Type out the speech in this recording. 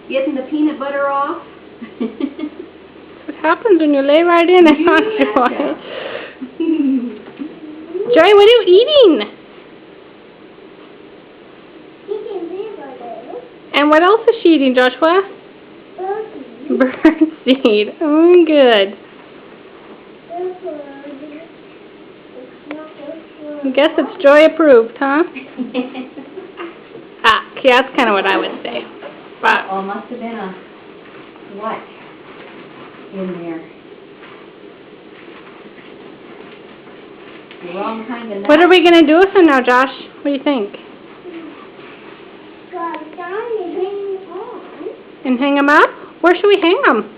Getting the peanut butter off. What happens when you lay right in it, huh, Joy? Joy, what are you eating? And what else is she eating, Joshua? Birdseed. Oh, good. I guess it's Joy approved, huh? Okay, that's kind of what I would say. But oh, must have been a what in there? The wrong kind of nut. What are we going to do with them now, Josh? What do you think? And hang them up? Where should we hang them?